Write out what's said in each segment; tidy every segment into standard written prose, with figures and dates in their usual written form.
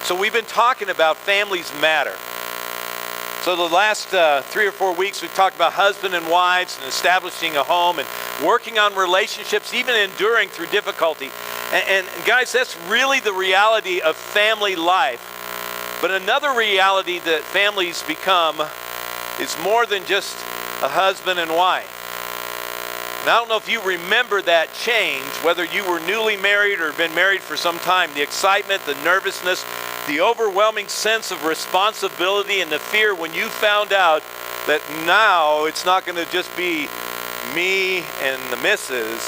So we've been talking about families matter. So the last 3 or 4 weeks we've talked about husband and wives and establishing a home and working on relationships, even enduring through difficulty. And guys, that's really the reality of family life. But another reality that families become is more than just a husband and wife. And I don't know if you remember that change, whether you were newly married or been married for some time, the excitement, the nervousness, the overwhelming sense of responsibility and the fear when you found out that now it's not going to just be me and the missus.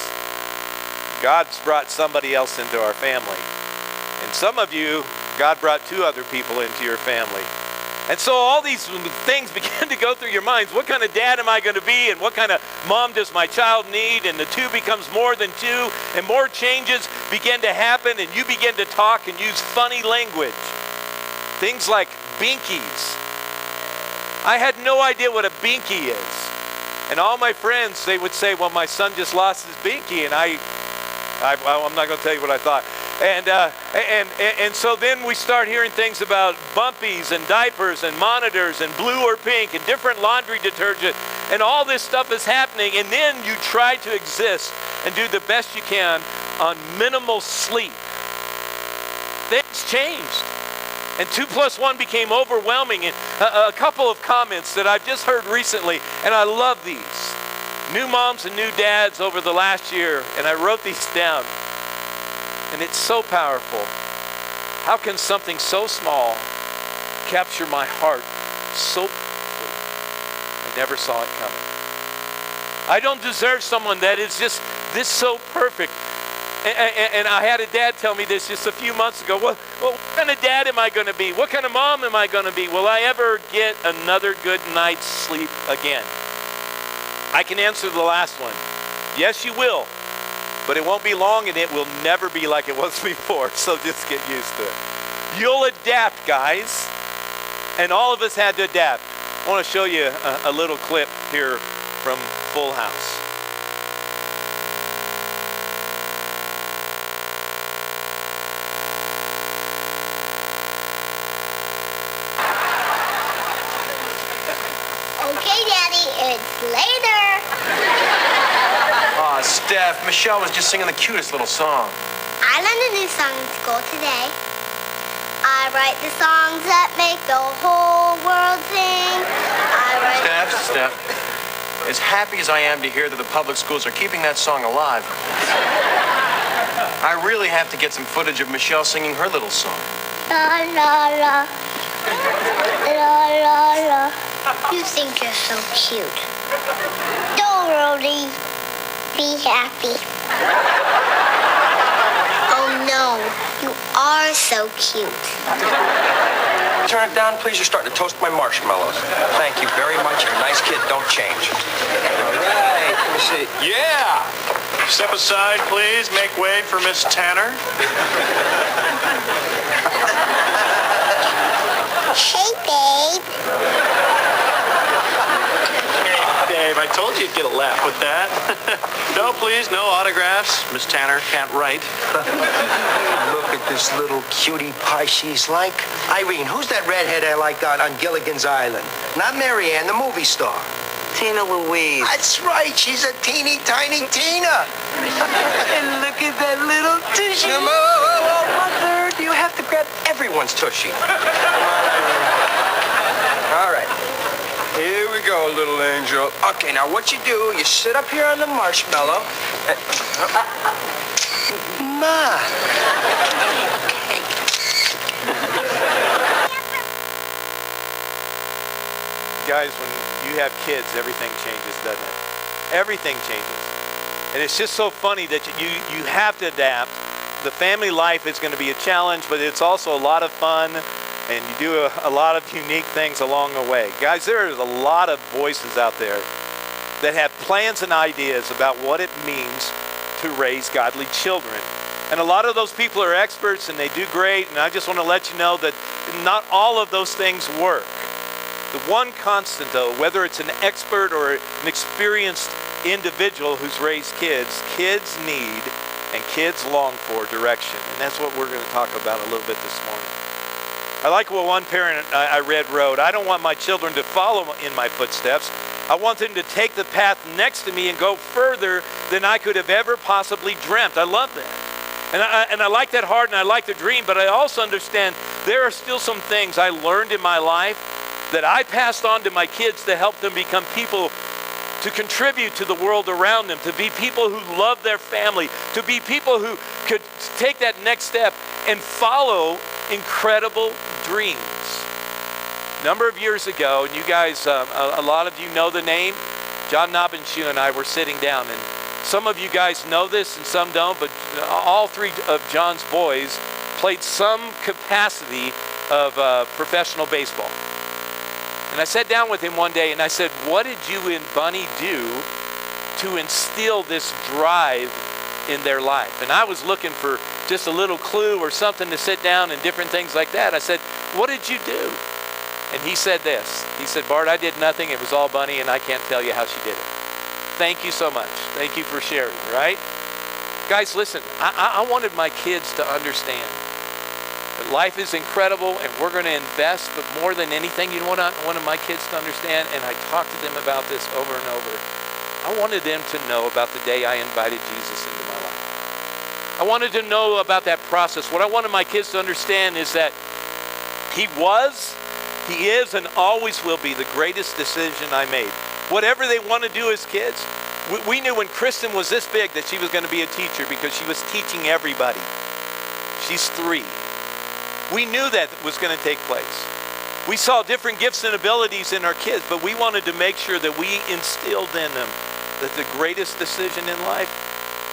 God's brought somebody else into our family. And some of you, God brought 2 other people into your family. And so all these things begin to go through your minds. What kind of dad am I going to be? And what kind of mom does my child need? And the 2 becomes more than 2. And more changes begin to happen. And you begin to talk and use funny language. Things like binkies. I had no idea what a binky is. And all my friends, they would say, well, my son just lost his binky. And I'm not going to tell you what I thought. And so then we start hearing things about bumpies and diapers and monitors and blue or pink and different laundry detergent, and all this stuff is happening, and then you try to exist and do the best you can on minimal sleep. Things changed, and 2 + 1 became overwhelming. And a couple of comments that I've just heard recently, and I love these. New moms and new dads over the last year, and I wrote these down. And it's so powerful. How can something so small capture my heart so quickly? I never saw it coming. I don't deserve someone that is just this so perfect. And I had a dad tell me this just a few months ago. Well, what kind of dad am I going to be? What kind of mom am I going to be? Will I ever get another good night's sleep again? I can answer the last one. Yes, you will. But it won't be long, and it will never be like it was before, so just get used to it. You'll adapt, guys. And all of us had to adapt. I want to show you a little clip here from Full House. Okay, Daddy, it's later. Steph, Michelle was just singing the cutest little song. I learned a new song in school today. I write the songs that make the whole world sing. Steph, as happy as I am to hear that the public schools are keeping that song alive, I really have to get some footage of Michelle singing her little song. La la la. La la la. You think you're so cute. Don't really be happy. Oh no, you are so cute. Turn it down, please. You're starting to toast my marshmallows. Thank you very much. You're a nice kid. Don't change. All right. Let me see. Yeah. Step aside, please. Make way for Miss Tanner. Hey, babe. Dave, I told you you'd get a laugh with that. No, please, no autographs. Miss Tanner can't write. Look at this little cutie pie she's like. Irene, who's that redhead I like on Gilligan's Island? Not Marianne, the movie star. Tina Louise. That's right. She's a teeny tiny Tina. And look at that little tushy. Mother, do you have to grab everyone's tushy? All right. Here we go, little angel. Okay, now what you do, you sit up here on the marshmallow. Ma. Guys, when you have kids, everything changes, doesn't it? Everything changes. And it's just so funny that you have to adapt. The family life is going to be a challenge, but it's also a lot of fun. And you do a lot of unique things along the way. Guys, there is a lot of voices out there that have plans and ideas about what it means to raise godly children. And a lot of those people are experts and they do great. And I just want to let you know that not all of those things work. The one constant, though, whether it's an expert or an experienced individual who's raised kids, kids need and kids long for direction. And that's what we're going to talk about a little bit this morning. I like what one parent I read wrote, "I don't want my children to follow in my footsteps. I want them to take the path next to me and go further than I could have ever possibly dreamt." I love that. And I like that heart, and I like the dream, but I also understand there are still some things I learned in my life that I passed on to my kids to help them become people to contribute to the world around them, to be people who love their family, to be people who could take that next step and follow incredible dreams. A number of years ago, and you guys, a lot of you know the name, John Nobbenshoe and I were sitting down, and some of you guys know this and some don't, but all three of John's boys played some capacity of professional baseball. And I sat down with him one day and I said, "What did you and Bunny do to instill this drive in their life?" And I was looking for just a little clue or something to sit down and different things like that. I said, "What did you do?" And he said this. He said, "Bart, I did nothing. It was all Bunny, and I can't tell you how she did it." Thank you so much. Thank you for sharing, right? Guys, listen, I wanted my kids to understand that life is incredible and we're going to invest, but more than anything, you know what I wanted my kids to understand? And I talked to them about this over and over. I wanted them to know about the day I invited Jesus into my life. I wanted to know about that process. What I wanted my kids to understand is that He is, and always will be the greatest decision I made. Whatever they want to do as kids, we knew when Kristen was this big that she was going to be a teacher because she was teaching everybody. She's 3. We knew that was going to take place. We saw different gifts and abilities in our kids, but we wanted to make sure that we instilled in them that the greatest decision in life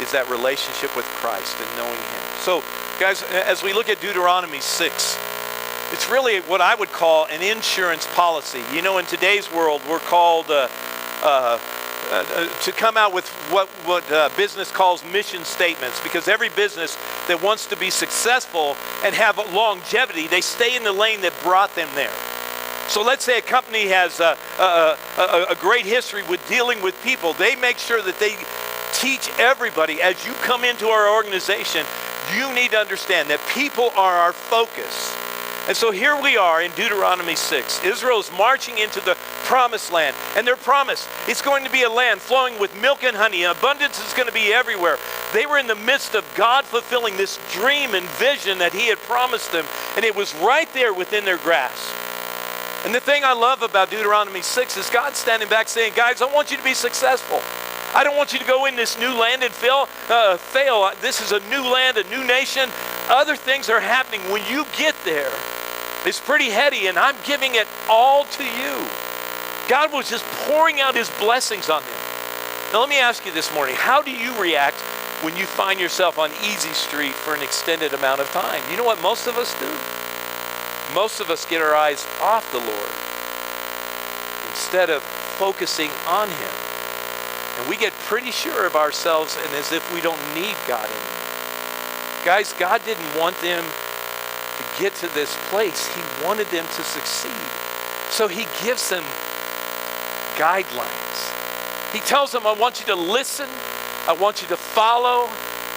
is that relationship with Christ and knowing Him. So, guys, as we look at Deuteronomy 6, it's really what I would call an insurance policy. You know, in today's world, we're called to come out with what business calls mission statements, because every business that wants to be successful and have longevity, they stay in the lane that brought them there. So let's say a company has a great history with dealing with people. They make sure that they teach everybody, as you come into our organization, you need to understand that people are our focus. And so here we are in Deuteronomy 6. Israel is marching into the promised land. And they're promised it's going to be a land flowing with milk and honey. Abundance is going to be everywhere. They were in the midst of God fulfilling this dream and vision that He had promised them. And it was right there within their grasp. And the thing I love about Deuteronomy 6 is God standing back saying, "Guys, I want you to be successful. I don't want you to go in this new land and fail. This is a new land, a new nation. Other things are happening. When you get there, it's pretty heady, and I'm giving it all to you." God was just pouring out His blessings on them. Now let me ask you this morning, how do you react when you find yourself on easy street for an extended amount of time? You know what most of us do? Most of us get our eyes off the Lord instead of focusing on Him. And we get pretty sure of ourselves and as if we don't need God anymore. Guys, God didn't want them to get to this place. He wanted them to succeed. So He gives them guidelines. He tells them, "I want you to listen, I want you to follow,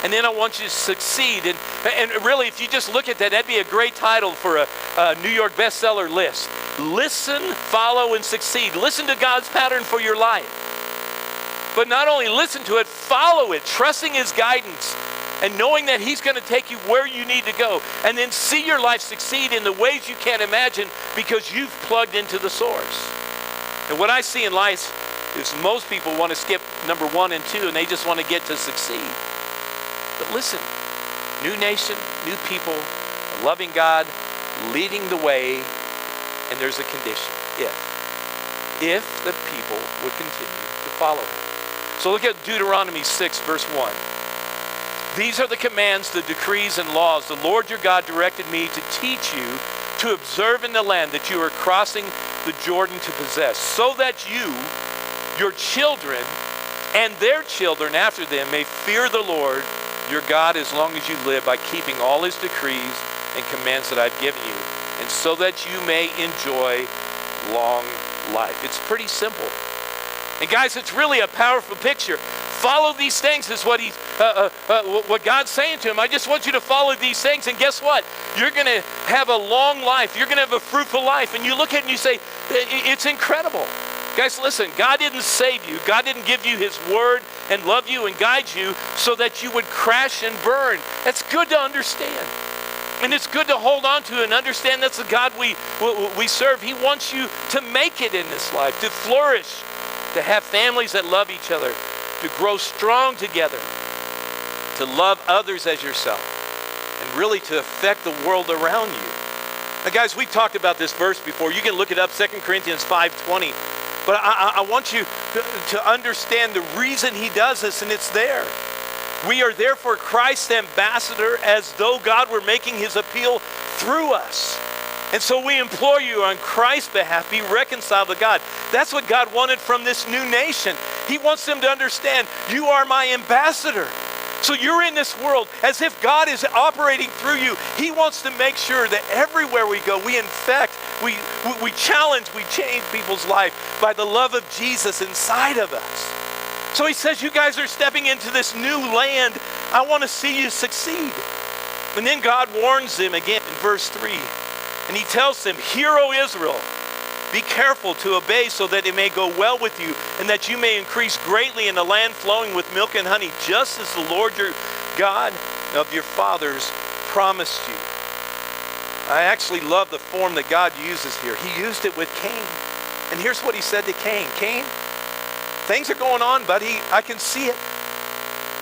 and then I want you to succeed." And really, if you just look at that, that'd be a great title for a New York bestseller list. Listen, follow, and succeed. Listen to God's pattern for your life. But not only listen to it, follow it, trusting His guidance and knowing that He's going to take you where you need to go. And then see your life succeed in the ways you can't imagine because you've plugged into the source. And what I see in life is most people want to skip number 1 and 2 and they just want to get to succeed. But listen, new nation, new people, a loving God, leading the way, and there's a condition, if the people would continue to follow Him. So look at Deuteronomy 6, verse 1. "These are the commands, the decrees, and laws the Lord your God directed me to teach you to observe in the land that you are crossing the Jordan to possess, so that you, your children, and their children after them may fear the Lord your God as long as you live by keeping all His decrees and commands that I've given you, and so that you may enjoy long life." It's pretty simple. And guys, it's really a powerful picture. Follow these things is what God's saying to him. I just want you to follow these things, and guess what? You're going to have a long life. You're going to have a fruitful life. And you look at it and you say, it's incredible. Guys, listen, God didn't save you. God didn't give you his word and love you and guide you so that you would crash and burn. That's good to understand. And it's good to hold on to and understand that's the God we serve. He wants you to make it in this life, to flourish, to have families that love each other, to grow strong together, to love others as yourself, and really to affect the world around you. Now, guys, we've talked about this verse before. You can look it up, 2 Corinthians 5:20. But I want you to understand the reason he does this, and it's there. We are therefore Christ's ambassador, as though God were making his appeal through us. And so we implore you on Christ's behalf, be reconciled to God. That's what God wanted from this new nation. He wants them to understand, you are my ambassador. So you're in this world as if God is operating through you. He wants to make sure that everywhere we go, we infect, we challenge, we change people's life by the love of Jesus inside of us. So he says, you guys are stepping into this new land. I want to see you succeed. And then God warns them again in verse 3. And he tells them, hear, O Israel, be careful to obey so that it may go well with you and that you may increase greatly in the land flowing with milk and honey, just as the Lord your God of your fathers promised you. I actually love the form that God uses here. He used it with Cain. And here's what he said to Cain. Cain, things are going on, buddy. I can see it.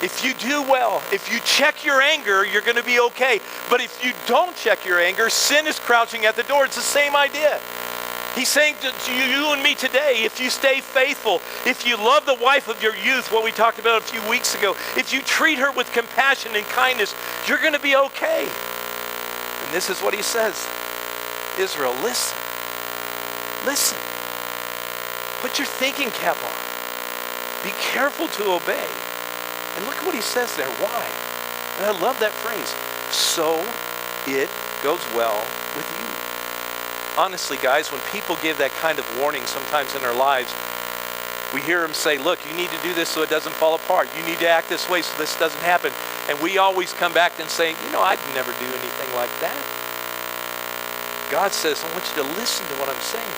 If you do well, if you check your anger, you're going to be okay. But if you don't check your anger, sin is crouching at the door. It's the same idea. He's saying to you and me today, if you stay faithful, if you love the wife of your youth, what we talked about a few weeks ago, if you treat her with compassion and kindness, you're going to be okay. And this is what he says. Israel, listen. Listen. Put your thinking cap on. Be careful to obey. And look what he says there. Why? And I love that phrase. So it goes well with you. Honestly, guys, when people give that kind of warning sometimes in our lives, we hear them say, look, you need to do this so it doesn't fall apart. You need to act this way so this doesn't happen. And we always come back and say, I'd never do anything like that. God says, I want you to listen to what I'm saying.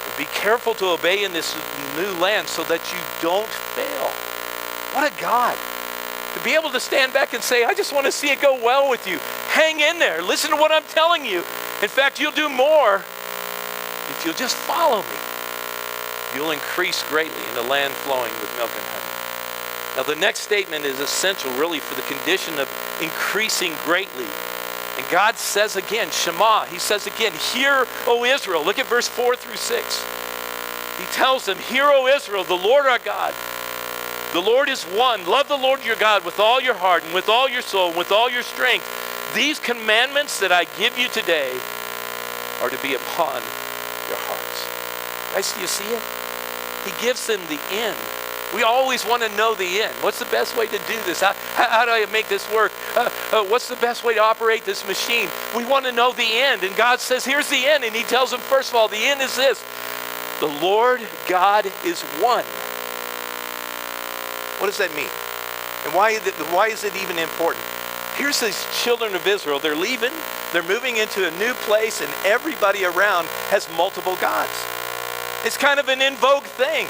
And be careful to obey in this new land so that you don't fail. What a God. To be able to stand back and say, I just want to see it go well with you. Hang in there. Listen to what I'm telling you. In fact, you'll do more if you'll just follow me. You'll increase greatly in the land flowing with milk and honey. Now, the next statement is essential, really, for the condition of increasing greatly. And God says again, Shema, he says again, hear, O Israel. Look at verse 4 through 6. He tells them, hear, O Israel, the Lord our God. The Lord is one. Love the Lord your God with all your heart and with all your soul and with all your strength. These commandments that I give you today are to be upon your hearts. Guys, do you see it? He gives them the end. We always want to know the end. What's the best way to do this? How do I make this work? What's the best way to operate this machine? We want to know the end. And God says, here's the end. And he tells them, first of all, the end is this. The Lord God is one. What does that mean? And why is it even important? Here's these children of Israel. They're leaving. They're moving into a new place, and everybody around has multiple gods. It's kind of an in vogue thing.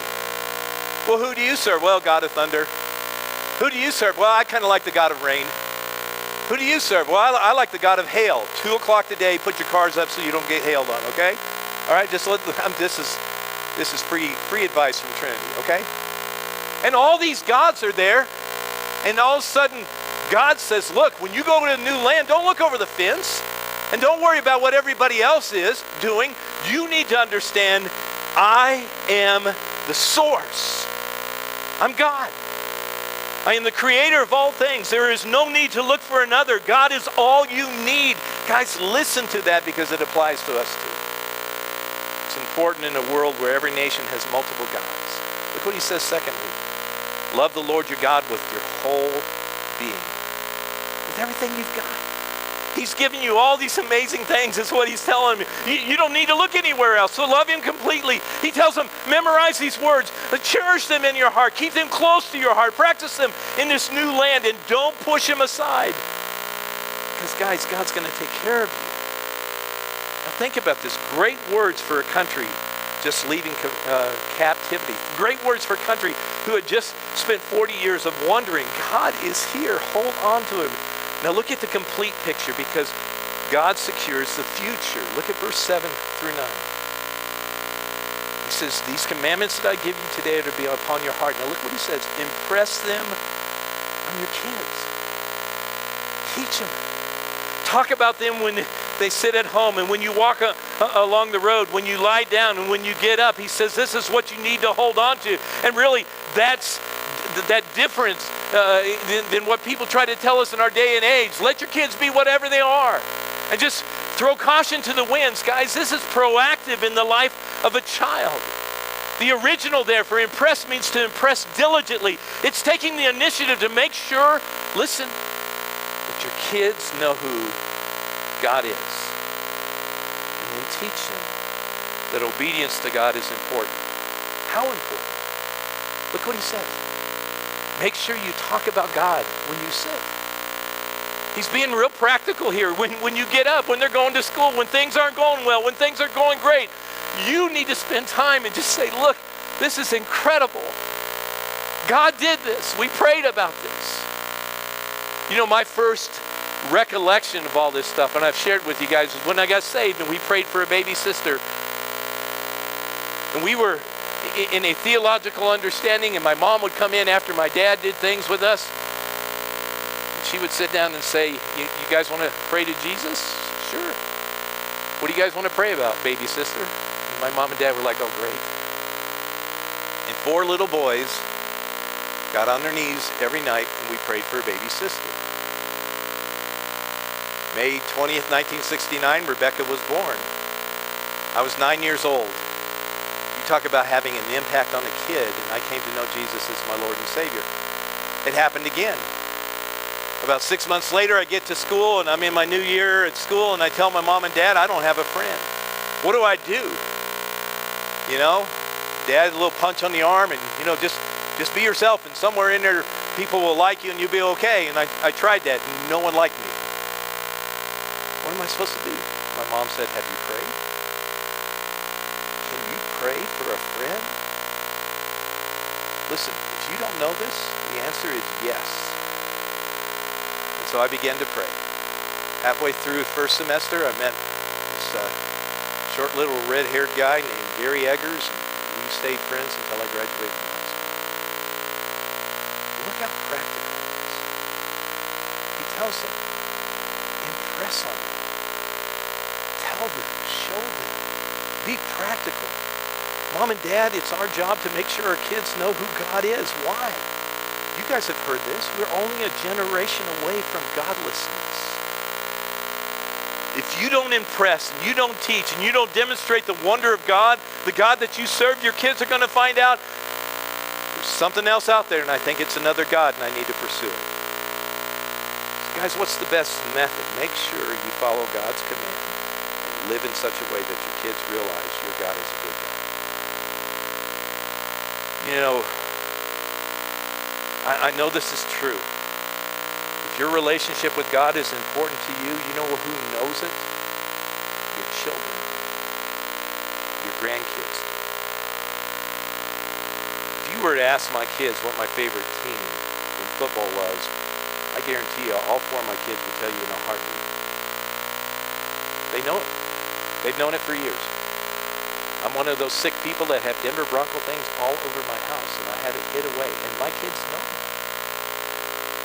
Well, who do you serve? Well, God of thunder. Who do you serve? Well, I kind of like the God of rain. Who do you serve? Well, I like the God of hail. 2 o'clock today, put your cars up so you don't get hailed on, okay? All right, this is free advice from Trinity, okay? And all these gods are there, and all of a sudden, God says, look, when you go to a new land, don't look over the fence, and don't worry about what everybody else is doing. You need to understand, I am the source. I'm God. I am the creator of all things. There is no need to look for another. God is all you need. Guys, listen to that because it applies to us too. It's important in a world where every nation has multiple gods. Look what he says secondly. Love the Lord your God with your whole being. With everything you've got. He's giving you all these amazing things is what he's telling me. You don't need to look anywhere else. So love him completely. He tells them, memorize these words. Cherish them in your heart. Keep them close to your heart. Practice them in this new land and don't push them aside. Because guys, God's going to take care of you. Now think about this. Great words for a country just leaving captivity. Great words for a country who had just spent 40 years of wondering, God is here. Hold on to him. Now look at the complete picture because God secures the future. Look at verse 7 through 9. He says, these commandments that I give you today are to be upon your heart. Now look what he says. Impress them on your kids. Teach them. Talk about them when they sit at home and when you walk along the road, when you lie down and when you get up. He says this is what you need to hold on to. And really, that's that difference than what people try to tell us in our day and age. Let your kids be whatever they are. And just throw caution to the winds. Guys, this is proactive in the life of a child. The original there for impress means to impress diligently. It's taking the initiative to make sure, listen, that your kids know who God is. And then teach them that obedience to God is important. How important? Look what he says. Make sure you talk about God when you sit. He's being real practical here. When you get up, when they're going to school, when things aren't going well, when things are going great, you need to spend time and just say, look, this is incredible. God did this. We prayed about this. You know, my first recollection of all this stuff, and I've shared with you guys, is when I got saved and we prayed for a baby sister. And we were in a theological understanding, and my mom would come in after my dad did things with us. And she would sit down and say, you guys want to pray to Jesus? Sure. What do you guys want to pray about, baby sister? And my mom and dad were like, oh, great. And 4 little boys got on their knees every night and we prayed for a baby sister. May 20th, 1969, Rebecca was born. I was 9 years old. You talk about having an impact on a kid, and I came to know Jesus as my Lord and Savior. It happened again. About 6 months later, I get to school, and I'm in my new year at school, and I tell my mom and dad, I don't have a friend. What do I do? You know, dad, a little punch on the arm, and, you know, just be yourself, and somewhere in there, people will like you, and you'll be okay. And I tried that, and no one liked me. What am I supposed to do? My mom said, have you prayed? Can you pray for a friend? Listen, if you don't know this, the answer is yes. And so I began to pray. Halfway through the first semester, I met this short little red-haired guy named Gary Eggers, and we stayed friends until I graduated from high school. Look how practical it is. He tells them, impress on them. Tell them, show them. Be practical. Mom and Dad, it's our job to make sure our kids know who God is. Why? You guys have heard this. We're only a generation away from godlessness. If you don't impress, and you don't teach, and you don't demonstrate the wonder of God, the God that you serve, your kids are going to find out there's something else out there, and I think it's another God, and I need to pursue it. So guys, what's the best method? Make sure you follow God's command and live in such a way that your kids realize your God is a good God. You know, I know this is true. If your relationship with God is important to you, you know who knows it? Your children. Your grandkids. If you were to ask my kids what my favorite team in football was, I guarantee you all 4 of my kids would tell you in a heartbeat. They know it. They've known it for years. I'm one of those sick people that have Denver Bronco things all over my house, and I had it hid away, and my kids know it.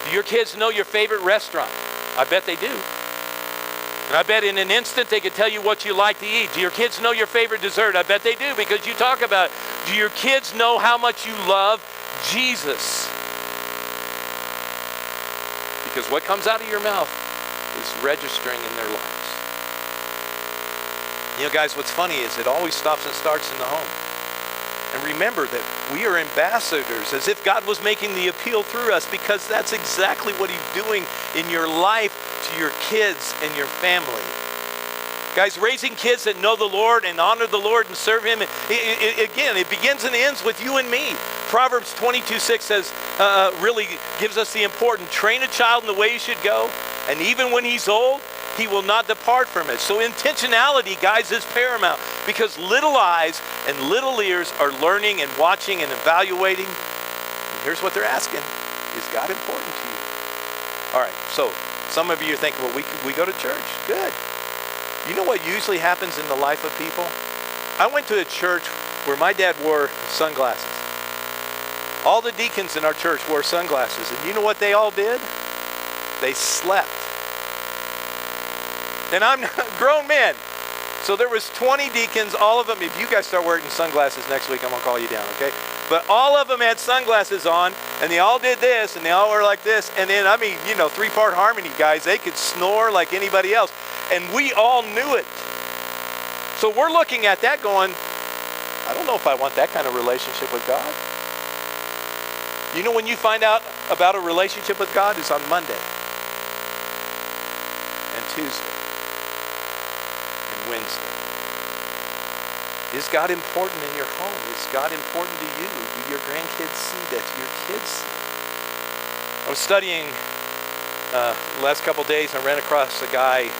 Do your kids know your favorite restaurant? I bet they do. And I bet in an instant they could tell you what you like to eat. Do your kids know your favorite dessert? I bet they do, because you talk about it. Do your kids know how much you love Jesus? Because what comes out of your mouth is registering in their lives. You know, guys, what's funny is it always stops and starts in the home. And remember that we are ambassadors, as if God was making the appeal through us, because that's exactly what he's doing in your life, to your kids and your family. Guys, raising kids that know the Lord and honor the Lord and serve Him, again, it begins and ends with you and me. Proverbs 22:6 says, really gives us the important, train a child in the way he should go, and even when he's old, he will not depart from it. So intentionality, guys, is paramount, because little eyes and little ears are learning and watching and evaluating. And here's what they're asking: is God important to you? All right, so some of you are thinking, well, we go to church. Good. You know what usually happens in the life of people? I went to a church where my dad wore sunglasses. All the deacons in our church wore sunglasses, and you know what they all did? They slept. And I'm a grown man. So there was 20 deacons, all of them. If you guys start wearing sunglasses next week, I'm going to call you down, okay? But all of them had sunglasses on, and they all did this, and they all were like this. And then, I mean, you know, three-part harmony, guys. They could snore like anybody else. And we all knew it. So we're looking at that going, I don't know if I want that kind of relationship with God. You know when you find out about a relationship with God is on Monday and Tuesday and Wednesday. Is God important in your home? Is God important to you? Do your grandkids see that? Do your kids see it? I was studying the last couple of days, and I ran across a guy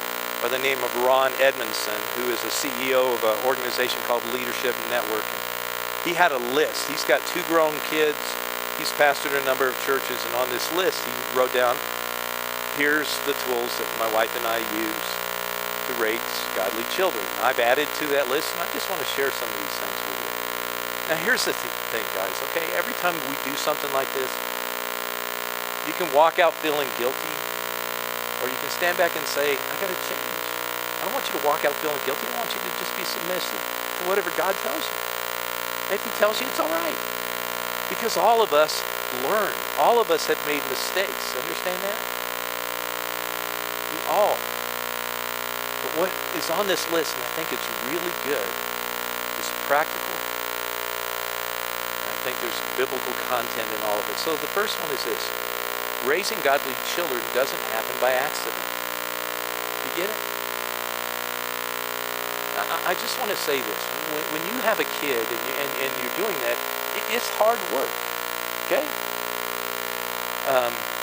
by the name of Ron Edmondson, who is a CEO of an organization called Leadership Networking. He had a list. He's got 2 grown kids. He's pastored a number of churches, and on this list he wrote down, here's the tools that my wife and I use to raise godly children. I've added to that list, and I just want to share some of these things with you. Now here's the thing, guys, okay? Every time we do something like this, you can walk out feeling guilty, or you can stand back and say, I got to change. I don't want you to walk out feeling guilty. I want you to just be submissive to whatever God tells you. And if He tells you, it's all right. Because all of us learn. All of us have made mistakes. Understand that? We all. But what is on this list, and I think it's really good, is practical. And I think there's biblical content in all of it. So the first one is this: raising godly children doesn't happen by accident. You get it? I just want to say this. When you have a kid and you're doing that, it's hard work, okay?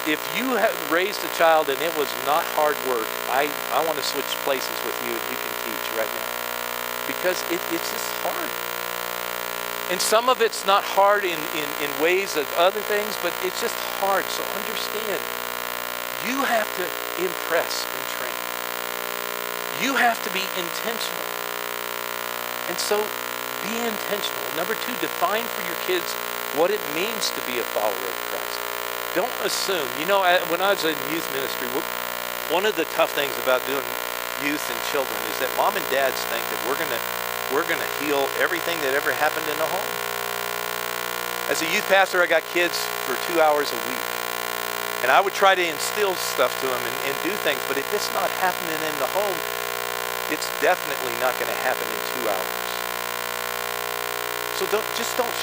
If you have raised a child and it was not hard work, I want to switch places with you, and you can teach right now. Because it's just hard. And some of it's not hard in ways of other things, but it's just hard. So understand, you have to impress and train. You have to be intentional. And so be intentional. Number 2, define for your kids what it means to be a follower of Christ. Don't assume. You know, when I was in youth ministry, one of the tough things about doing youth and children is that mom and dads think that we're gonna heal everything that ever happened in the home. As a youth pastor, I got kids for 2 hours a week. And I would try to instill stuff to them and do things, but if it's not happening in the home, it's definitely not going to happen in 2 hours. So don't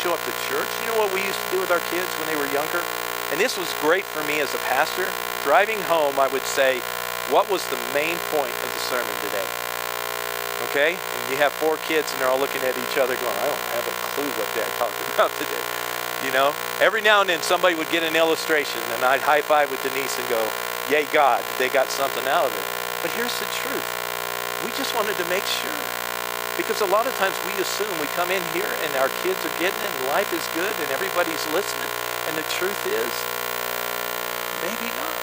show up to church. You know what we used to do with our kids when they were younger? And this was great for me as a pastor. Driving home, I would say, what was the main point of the sermon today? Okay? And you have 4 kids, and they're all looking at each other going, I don't have a clue what Dad talked about today. You know? Every now and then somebody would get an illustration, and I'd high-five with Denise and go, yay God, they got something out of it. But here's the truth. We just wanted to make sure. Because a lot of times we assume we come in here and our kids are getting it and life is good and everybody's listening. And the truth is, maybe not.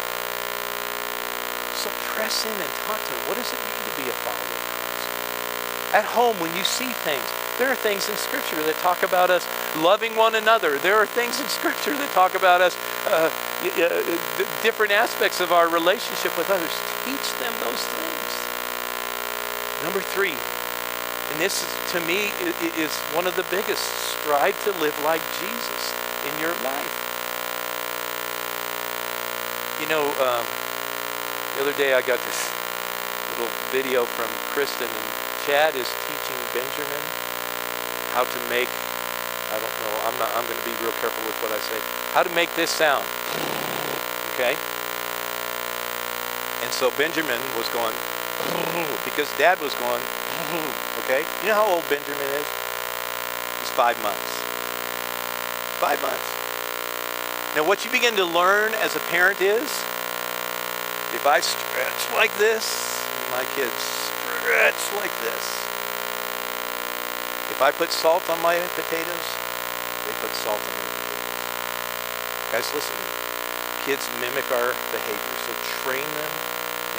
So press in and talk to them. What does it mean to be a follower of Christ? At home, when you see things, there are things in Scripture that talk about us loving one another. There are things in Scripture that talk about us, different aspects of our relationship with others. Teach them those things. Number 3, and this is, to me is one of the biggest, strive to live like Jesus in your life. You know, the other day I got this little video from Kristen, and Chad is teaching Benjamin how to make, I don't know, I'm going to be real careful with what I say, how to make this sound, okay? And so Benjamin was going, because Dad was going, okay? You know how old Benjamin is? He's 5 months. 5 months. Now what you begin to learn as a parent is, if I stretch like this, my kids stretch like this. If I put salt on my potatoes, they put salt on their potatoes. Guys, listen to me. Kids mimic our behavior, so train them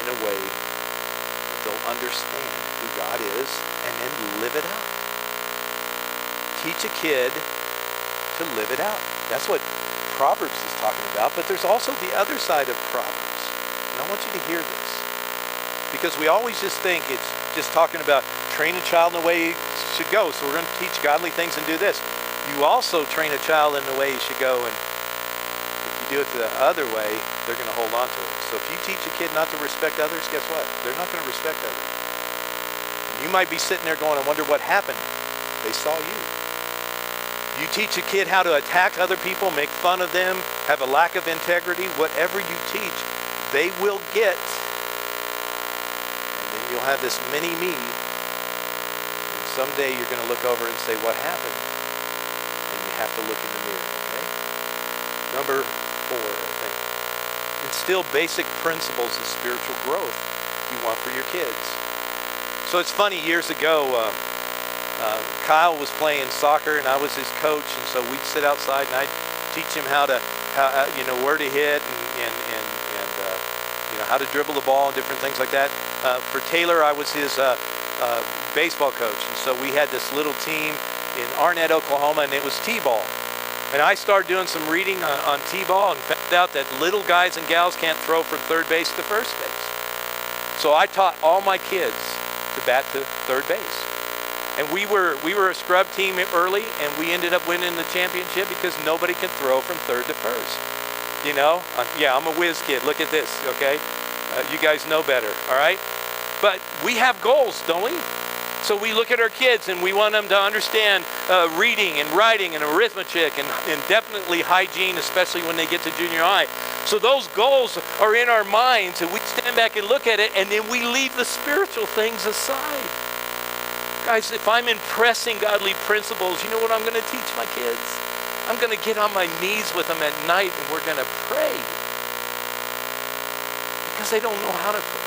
in a way that they'll understand who God is and then live it out. Teach a kid to live it out. That's what Proverbs is talking about, but there's also the other side of Proverbs. And I want you to hear this, because we always just think it's just talking about train a child in the way he should go, so we're going to teach godly things and do this. You also train a child in the way he should go, and if you do it the other way, they're going to hold on to it. So if you teach a kid not to respect others, guess what? They're not going to respect others. And you might be sitting there going, I wonder what happened. They saw you. You teach a kid how to attack other people, make fun of them, have a lack of integrity, whatever you teach, they will get. And then you'll have this mini-me. And someday you're going to look over and say, what happened? And you have to look in the mirror, okay? Number 4, I think. Instill basic principles of spiritual growth you want for your kids. So it's funny, years ago, Kyle was playing soccer and I was his coach, and so we'd sit outside and I'd teach him where to hit and how to dribble the ball and different things like that. For Taylor, I was his baseball coach, and so we had this little team in Arnett, Oklahoma, and it was T-ball. And I started doing some reading on T-ball and found out that little guys and gals can't throw from third base to first base. So I taught all my kids to bat to third base. And we were a scrub team early, and we ended up winning the championship because nobody could throw from third to first. You know, I'm a whiz kid. Look at this, okay? You guys know better, all right? But we have goals, don't we? So we look at our kids and we want them to understand reading and writing and arithmetic and definitely hygiene, especially when they get to junior high. So those goals are in our minds, and we stand back and look at it, and then we leave the spiritual things aside. Guys, if I'm impressing godly principles, you know what I'm going to teach my kids? I'm going to get on my knees with them at night and we're going to pray. Because they don't know how to pray.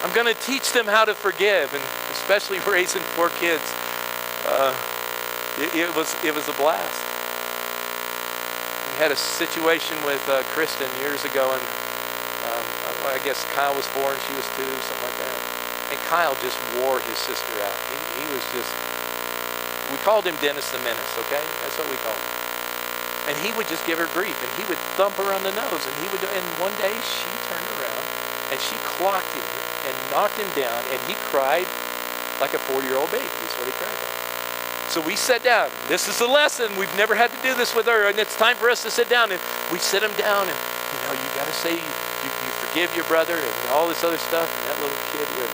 I'm going to teach them how to forgive, and especially raising 4 kids. It was a blast. We had a situation with Kristen years ago, and I guess Kyle was 4 and she was 2, something like that. And Kyle just wore his sister out. He was just, we called him Dennis the Menace, okay? That's what we called him. And he would just give her grief, and he would thump her on the nose, and one day she turned around and she clocked him and knocked him down, and he cried like a 4-year-old baby. That's what he cried like. So we sat down. This is a lesson. We've never had to do this with her, and it's time for us to sit down. And we sit him down, and you got to say you forgive your brother and all this other stuff. And that little kid would.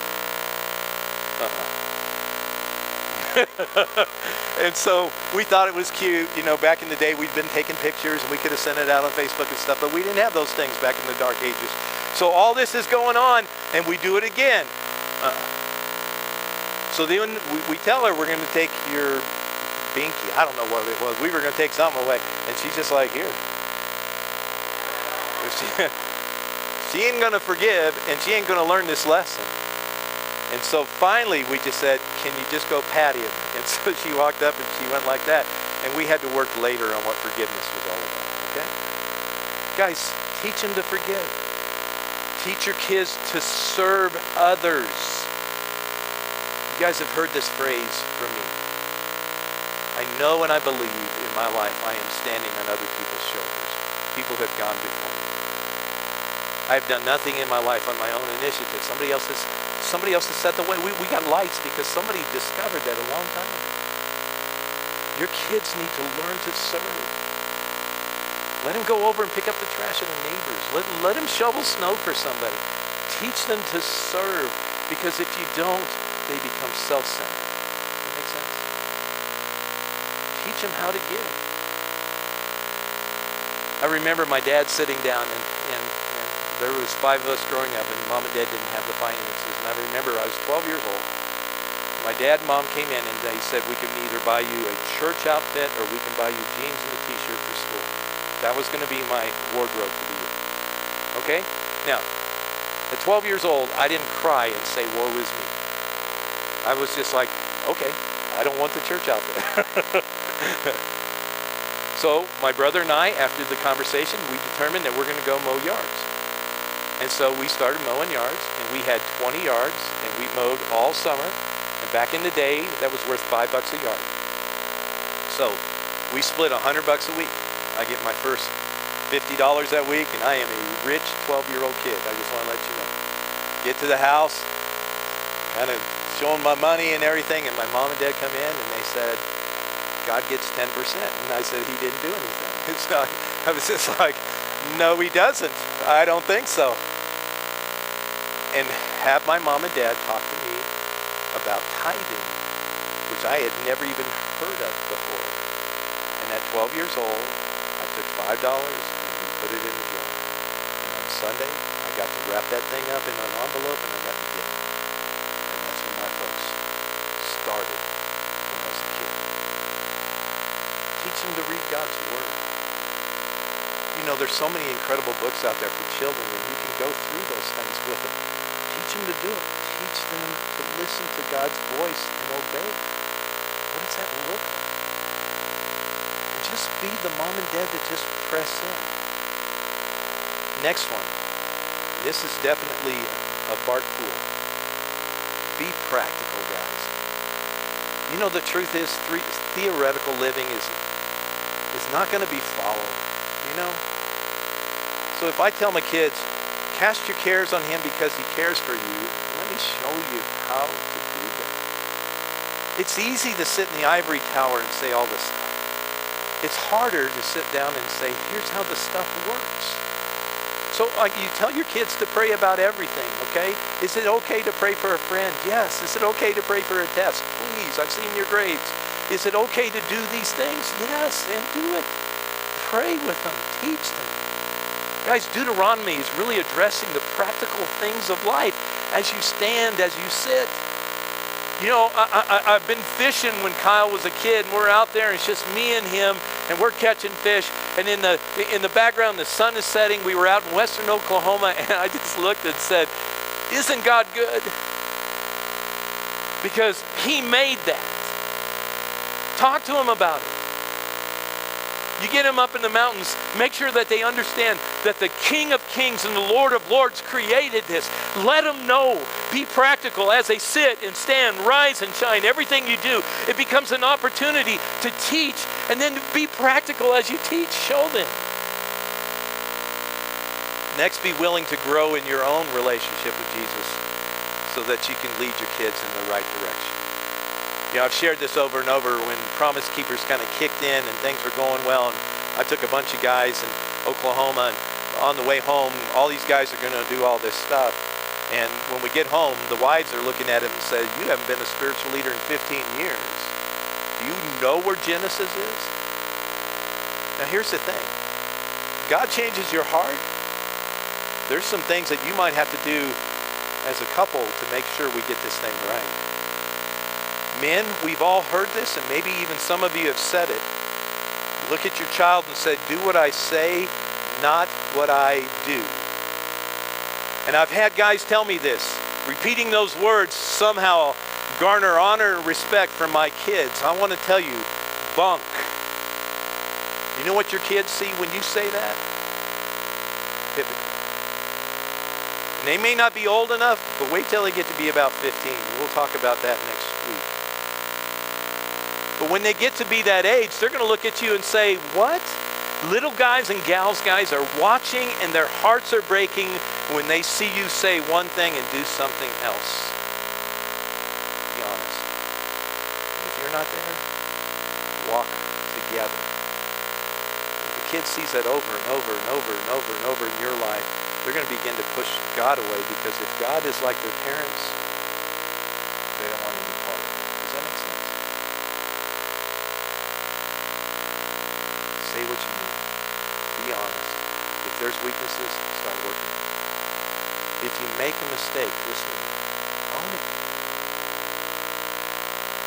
And so we thought it was cute. Back in the day, we'd been taking pictures and we could have sent it out on Facebook and stuff, but we didn't have those things back in the dark ages. So all this is going on, and we do it again. So then we tell her, we're going to take your binky. I don't know what it was. We were going to take something away, and she's just like, here. She ain't going to forgive, and she ain't going to learn this lesson. And so finally we just said, can you just go pat him? And so she walked up and she went like that. And we had to work later on what forgiveness was all about, okay? Guys, teach them to forgive. Teach your kids to serve others. You guys have heard this phrase from me. I know and I believe in my life I am standing on other people's shoulders. People have gone before me. I've done nothing in my life on my own initiative. Somebody else has set the way. We got lights because somebody discovered that a long time ago. Your kids need to learn to serve. Let them go over and pick up the trash of their neighbors. Let them shovel snow for somebody. Teach them to serve, because if you don't, they become self-centered. Does that make sense? Teach them how to give. I remember my dad sitting down, and there was 5 of us growing up, and Mom and Dad didn't have the finances. And I remember I was 12 years old. My dad and Mom came in, and they said, we can either buy you a church outfit or we can buy you jeans and a t-shirt for school. That was going to be my wardrobe for the year. Okay? Now, at 12 years old, I didn't cry and say, woe is me. I was just like, okay, I don't want the church outfit. So my brother and I, after the conversation, we determined that we're going to go mow yards. And so we started mowing yards, and we had 20 yards, and we mowed all summer. And back in the day, that was worth $5 a yard. So we split $100 a week. I get my first $50 that week, and I am a rich 12-year-old kid. I just want to let you know. Get to the house, kind of showing my money and everything, and my mom and dad come in, and they said, God gets 10%. And I said, he didn't do anything. It's not, I was just like, no, he doesn't. I don't think so. And have my mom and dad talk to me about tithing, which I had never even heard of before. And at 12 years old, I took $5 and we put it in the jar. And on Sunday, I got to wrap that thing up in an envelope and I got to give it. And that's when my folks started when I was a kid. Teach them to read God's Word. You know, there's so many incredible books out there for children, and you can go through those things with them. Teach them to do it. Teach them to listen to God's voice and obey. What does that look like? And just be the mom and dad that just press in. Next one. This is definitely a Bart Poole. Be practical, guys. You know, the truth is, theoretical living is not going to be followed, you know? So if I tell my kids, cast your cares on him because he cares for you, let me show you how to do that. It's easy to sit in the ivory tower and say all this stuff. It's harder to sit down and say, here's how the stuff works. So you tell your kids to pray about everything, okay? Is it okay to pray for a friend? Yes. Is it okay to pray for a test? Please, I've seen your grades. Is it okay to do these things? Yes, and do it. Pray with them. Teach them. Guys, Deuteronomy is really addressing the practical things of life as you stand, as you sit. You know, I've been fishing when Kyle was a kid, and we're out there, and it's just me and him, and we're catching fish. And in the background, the sun is setting. We were out in western Oklahoma, and I just looked and said, isn't God good? Because he made that. Talk to him about it. You get them up in the mountains, make sure that they understand that the King of Kings and the Lord of Lords created this. Let them know. Be practical as they sit and stand, rise and shine. Everything you do, it becomes an opportunity to teach, and then be practical as you teach. Show them. Next, be willing to grow in your own relationship with Jesus so that you can lead your kids in the right direction. You know, I've shared this over and over when Promise Keepers kind of kicked in and things were going well. And I took a bunch of guys in Oklahoma, and on the way home, all these guys are going to do all this stuff. And when we get home, the wives are looking at him and say, you haven't been a spiritual leader in 15 years. Do you know where Genesis is? Now here's the thing. God changes your heart. There's some things that you might have to do as a couple to make sure we get this thing right. Men, we've all heard this, and maybe even some of you have said it. Look at your child and say, do what I say, not what I do. And I've had guys tell me this. Repeating those words somehow garner honor and respect from my kids. I want to tell you, bunk. You know what your kids see when you say that? Hypocrite. And they may not be old enough, but wait till they get to be about 15. We'll talk about that next week. But when they get to be that age, they're going to look at you and say, what? Little guys and gals, guys, are watching and their hearts are breaking when they see you say one thing and do something else. Be honest. If you're not there, walk together. If the kid sees that over and over and over and over and over in your life, they're going to begin to push God away, because if God is like their parents, they don't want any part of it. Does that make sense? Say what you mean. Be honest. If there's weaknesses, start working on them. mistake, listen to me. Own it.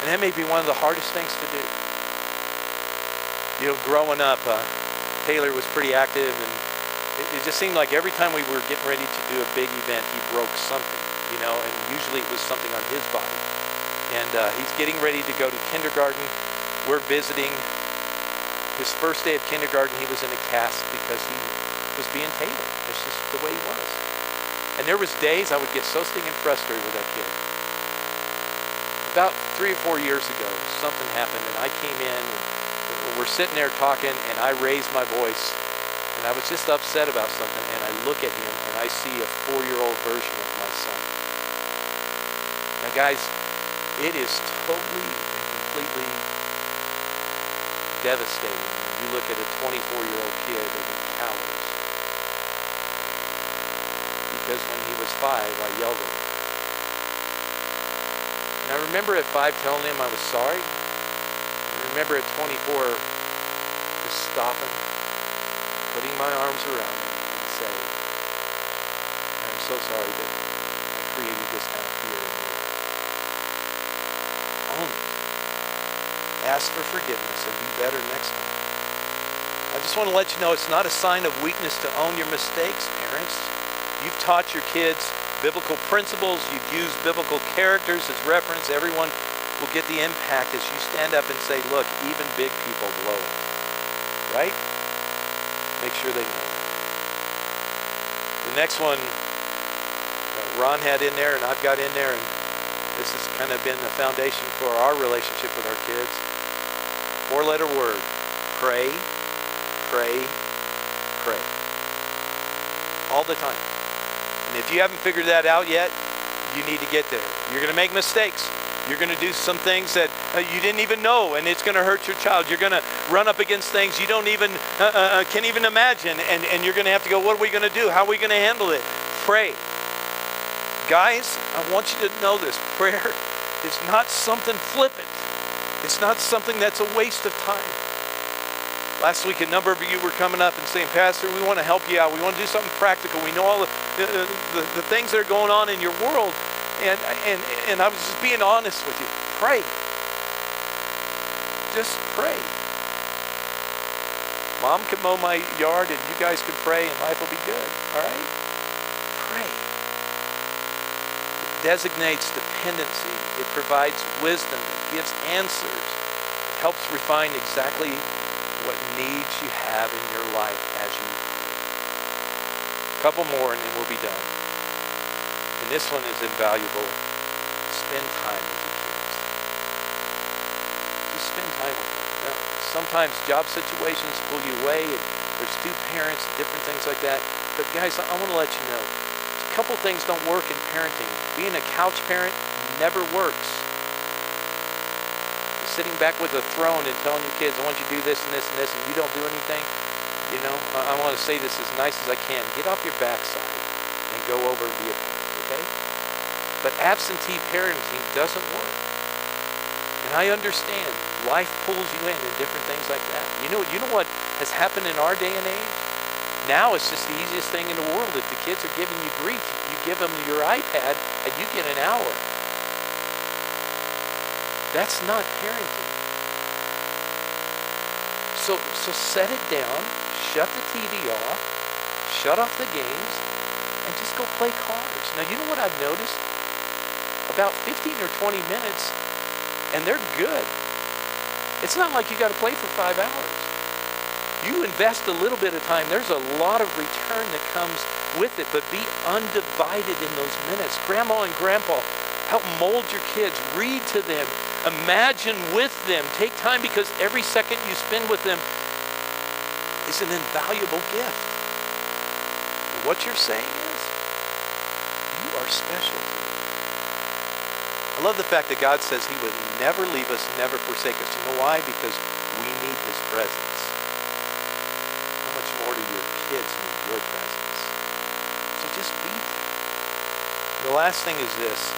And that may be one of the hardest things to do. You know, growing up, Taylor was pretty active, and it just seemed like every time we were getting ready to do a big event, he broke something, you know, and usually it was something on his body. And he's getting ready to go to kindergarten. We're visiting. His first day of kindergarten, he was in a cast because he was being Taylor. It's just the way he was. And there was days I would get so stinking frustrated with that kid. About 3 or 4 years ago, something happened, and I came in, and we're sitting there talking, and I raised my voice, and I was just upset about something, and I look at him, and I see a 4-year-old version of my son. Now, guys, it is totally and completely devastating when you look at a 24-year-old kid and he cowers. Because when he was 5, I yelled at him. And I remember at 5 telling him I was sorry. I remember at 24 just stopping, putting my arms around him and saying, I'm so sorry that I created this kind of fear in your life. Own it. Ask for forgiveness and be better next time. I just want to let you know it's not a sign of weakness to own your mistakes, parents. You've taught your kids biblical principles. You've used biblical characters as reference. Everyone will get the impact as you stand up and say, look, even big people blow it. Right? Make sure they know. The next one, Ron had in there and I've got in there, and this has kind of been the foundation for our relationship with our kids. 4-letter word. Pray, pray, pray. All the time. And if you haven't figured that out yet, you need to get there. You're going to make mistakes. You're going to do some things that you didn't even know, and it's going to hurt your child. You're going to run up against things you don't even, can't even imagine, and you're going to have to go, what are we going to do? How are we going to handle it? Pray. Guys, I want you to know this. Prayer is not something flippant. It's not something that's a waste of time. Last week, a number of you were coming up and saying, Pastor, we want to help you out. We want to do something practical. We know all the things that are going on in your world. And I was just being honest with you. Pray. Just pray. Mom can mow my yard and you guys can pray and life will be good. All right? Pray. It designates dependency. It provides wisdom. It gives answers. It helps refine exactly what needs you have in your life as you pray. A couple more and then we'll be done. And this one is invaluable. Spend time with your kids. Just spend time with them. Now, sometimes job situations pull you away, and there's 2 parents, different things like that. But guys, I want to let you know, a couple things don't work in parenting. Being a couch parent never works. Sitting back with a throne and telling your kids, I want you to do this and this and this, and you don't do anything, you know, I want to say this as nice as I can. Get off your backside and go over and be a parent, okay? But absentee parenting doesn't work. And I understand life pulls you in and different things like that. You know what has happened in our day and age? Now it's just the easiest thing in the world. If the kids are giving you grief, you give them your iPad and you get an hour. That's not parenting. So set it down, shut the TV off, shut off the games, and just go play cars. Now, you know what I've noticed? About 15 or 20 minutes, and they're good. It's not like you got to play for 5 hours. You invest a little bit of time, there's a lot of return that comes with it, but be undivided in those minutes. Grandma and Grandpa, help mold your kids, read to them, imagine with them, take time, because every second you spend with them is an invaluable gift. And what you're saying is, you are special to me. I love the fact that God says He would never leave us, never forsake us. You know why? Because we need His presence. How much more do your kids need your presence? So just be there. The last thing is this.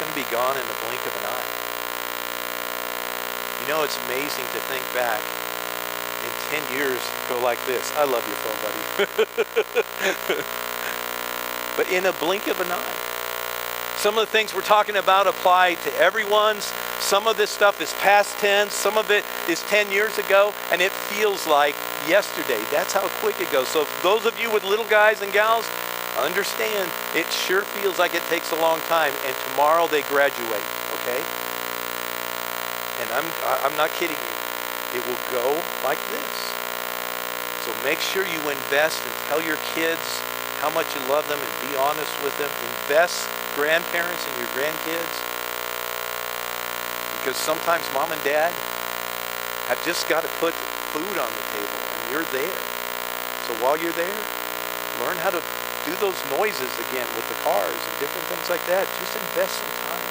Going to be gone in the blink of an eye. You know, it's amazing to think back in 10 years go like this. I love your phone, buddy. but in a blink of an eye. Some of the things we're talking about apply to everyone's. Some of this stuff is past tense. Some of it is 10 years ago, and it feels like yesterday. That's how quick it goes. So if those of you with little guys and gals, understand, it sure feels like it takes a long time, and tomorrow they graduate, okay? And I'm not kidding you. It will go like this. So make sure you invest and tell your kids how much you love them and be honest with them. Invest, grandparents, in your grandkids. Because sometimes mom and dad have just got to put food on the table, and you're there. So while you're there, learn how to do those noises again with the cars and different things like that. Just invest some time.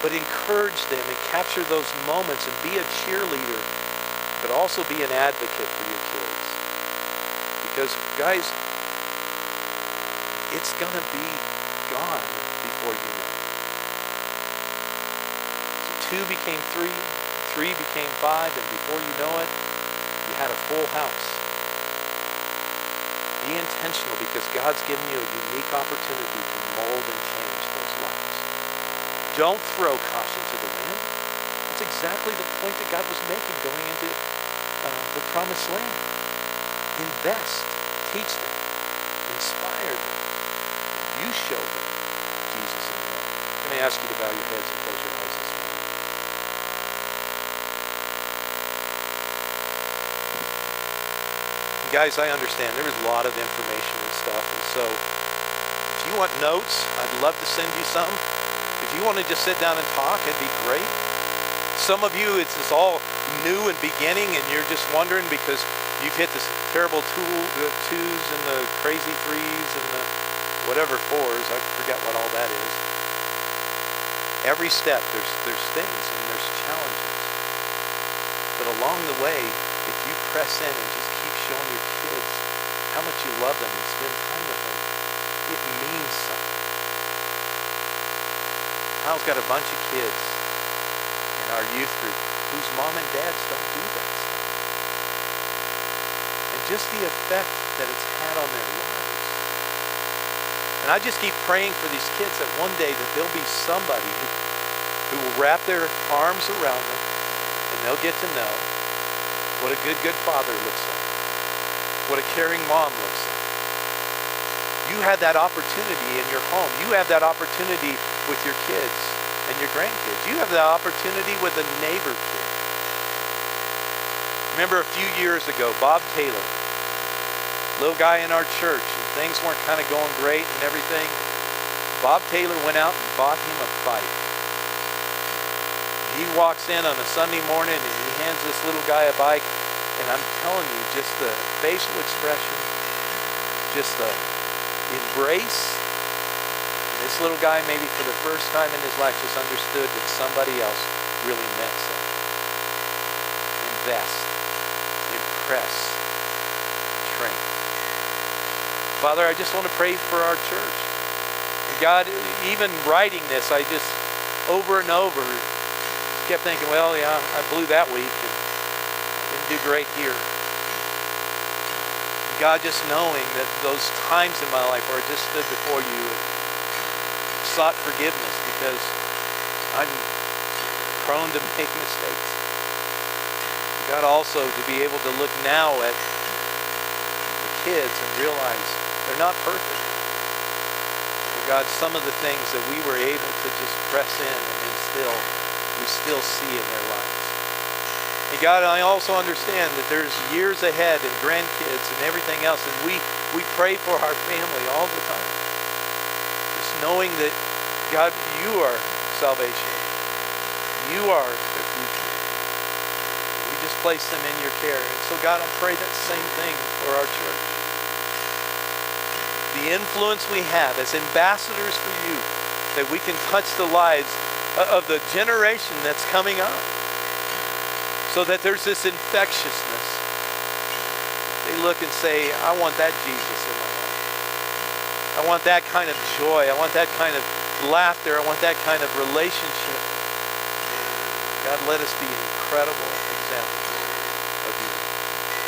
But encourage them and capture those moments and be a cheerleader, but also be an advocate for your kids. Because, guys, it's going to be gone before you know it. So 2 became 3, 3 became 5, and before you know it, you had a full house. Be intentional, because God's given you a unique opportunity to mold and change those lives. Don't throw caution to the wind. That's exactly the point that God was making going into the promised land. Invest, teach them, inspire them, and you show them Jesus in the world. Can I ask you to bow your heads and close your eyes this morning? Guys, I understand there is a lot of information and stuff, and so if you want notes, I'd love to send you some. If you want to just sit down and talk, it'd be great. Some of you, it's all new and beginning, and you're just wondering because you've hit this terrible 2s and the crazy 3s and the whatever 4s. I forget what all that is. Every step, there's things and there's challenges. But along the way, if you press in and just keep showing your kids how much you love them and spend time with them, it means something. Hal's got a bunch of kids in our youth group whose mom and dads don't do that stuff. And just the effect that it's had on their lives. And I just keep praying for these kids that one day that there'll be somebody who will wrap their arms around them, and they'll get to know what a good father looks like, what a caring mom looks like. You had that opportunity in your home. You have that opportunity with your kids and your grandkids. You have that opportunity with a neighbor kid. Remember a few years ago, Bob Taylor, little guy in our church, and things weren't kind of going great and everything. Bob Taylor went out and bought him a bike. He walks in on a Sunday morning and he hands this little guy a bike, and I'm telling you, just the facial expression, just the embrace. And this little guy, maybe for the first time in his life, just understood that somebody else really meant something. Invest, impress, train. Father, I just want to pray for our church. And God, even writing this, I just over and over kept thinking, well, yeah, I blew that week and didn't do great here. God, just knowing that those times in my life where I just stood before you and sought forgiveness because I'm prone to make mistakes. God, also to be able to look now at the kids and realize they're not perfect. But God, some of the things that we were able to just press in and instill, we still see in their lives. And God, I also understand that there's years ahead and grandkids and everything else, and we pray for our family all the time. Just knowing that, God, you are salvation. You are the future. We just place them in your care. And so, God, I pray that same thing for our church. The influence we have as ambassadors for you, that we can touch the lives of the generation that's coming up. So that there's this infectiousness. They look and say, I want that Jesus in my life. I want that kind of joy. I want that kind of laughter. I want that kind of relationship. God, let us be incredible examples of you.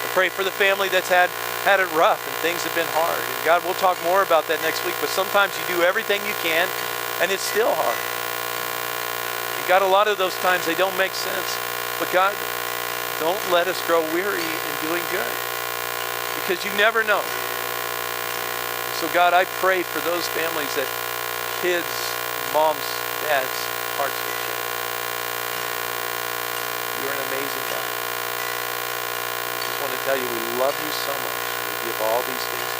I pray for the family that's had had it rough and things have been hard. And God, we'll talk more about that next week, but sometimes you do everything you can and it's still hard. And God, a lot of those times they don't make sense. But God, don't let us grow weary in doing good, because you never know. So God, I pray for those families that kids, moms, dads, hearts will change. You're an amazing God. I just want to tell you we love you so much. We give all these things to you.